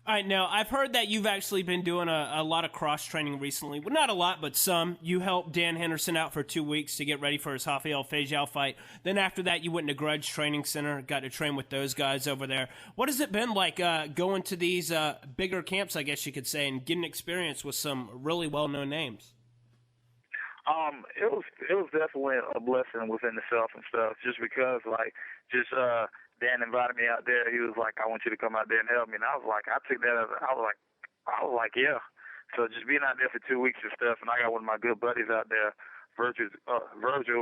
All right, now I've heard that you've actually been doing a lot of cross training recently. Well, not a lot, but some. You helped Dan Henderson out for 2 weeks to get ready for his Rafael Feijao fight. Then after that, you went to Grudge Training Center, got to train with those guys over there. What has it been like going to these bigger camps, I guess you could say, and getting experience with some really well-known names? It was definitely a blessing within itself and stuff, just because Dan invited me out there. He was like, "I want you to come out there and help me," and I was like, I took that as I was like, yeah. So just being out there for 2 weeks and stuff, and I got one of my good buddies out there, Virgil,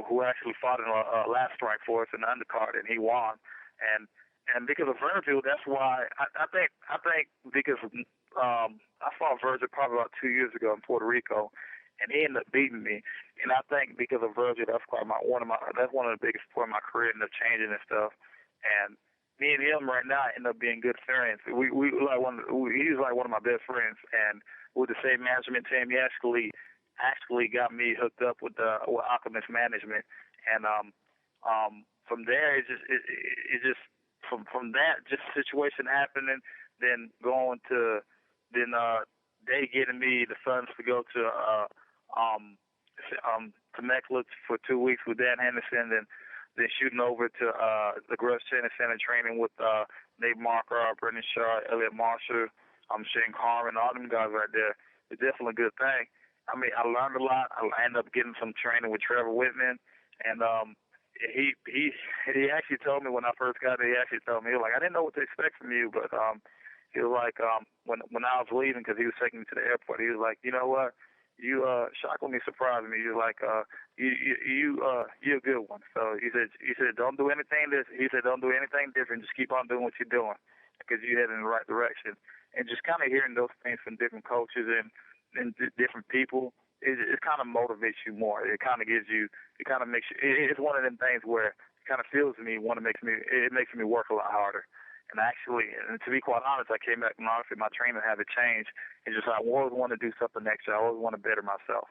who actually fought in a last strike for us in the undercard, and he won. And because of Virgil, that's why I think because I fought Virgil probably about 2 years ago in Puerto Rico, and he ended up beating me. And I think because of Virgil, that's probably one of the biggest points in my career, ended up changing and stuff. And me and him right now end up being good friends. He's like one of my best friends, and with the same management team, he actually got me hooked up with Ovince management. And from there, from that situation happening, then going to they getting me the funds to go to Temecula for 2 weeks with Dan Henderson, and then shooting over to the Grudge Training Center, training with Nate Marker, Brendan Shaw, Elliot Marshall, Shane Carmen, all them guys right there. It's definitely a good thing. I mean, I learned a lot. I ended up getting some training with Trevor Whitman, and he actually told me when I first got there, he was like, I didn't know what to expect from you, but he was like, when I was leaving, because he was taking me to the airport, he was like, you know what? You shockingly surprised me. You're like you're a good one. So he said don't do anything different. Just keep on doing what you're doing, because you're heading in the right direction. And just kind of hearing those things from different coaches and different people, it kind of motivates you more. It kind of makes you. It's one of them things where it kind of feels me. It makes me work a lot harder. And to be quite honest, I came back and honestly, my training habit changed. It's just I always want to do something next year. I always want to better myself.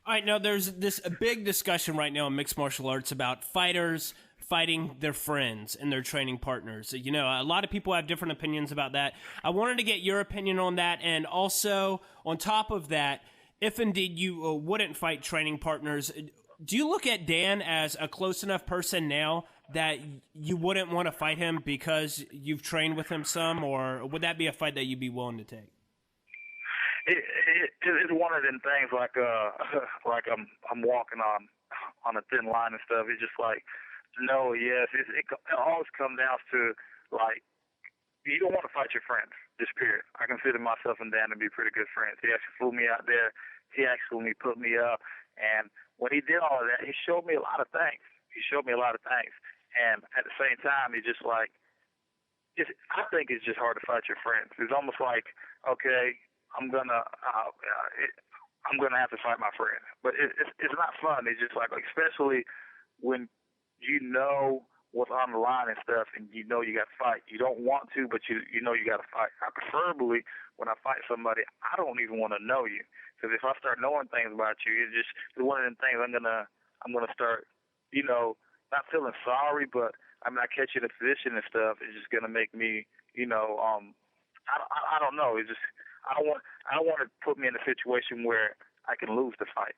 All right, now there's a big discussion right now in mixed martial arts about fighters fighting their friends and their training partners. You know, a lot of people have different opinions about that. I wanted to get your opinion on that, and also on top of that, if indeed you wouldn't fight training partners, do you look at Dan as a close enough person now that you wouldn't want to fight him because you've trained with him some, or would that be a fight that you'd be willing to take? It's one of them things like I'm walking on a thin line and stuff. It's just like, no, yes. It always comes down to, like, you don't want to fight your friends, just period. I consider myself and Dan to be pretty good friends. He actually flew me out there. He actually put me up. And when he did all of that, he showed me a lot of things. And at the same time, he's just like, I think it's just hard to fight your friends. It's almost like, okay, I'm gonna have to fight my friend, but it's not fun. It's just like, especially when you know what's on the line and stuff, and you know you got to fight. You don't want to, but you know you got to fight. Preferably, when I fight somebody, I don't even want to know you, because if I start knowing things about you, it's one of them things. I'm gonna start, not feeling sorry, but I catch you in a position and stuff. It's just gonna make me, I don't know. It's just I don't want to put me in a situation where I can lose the fight.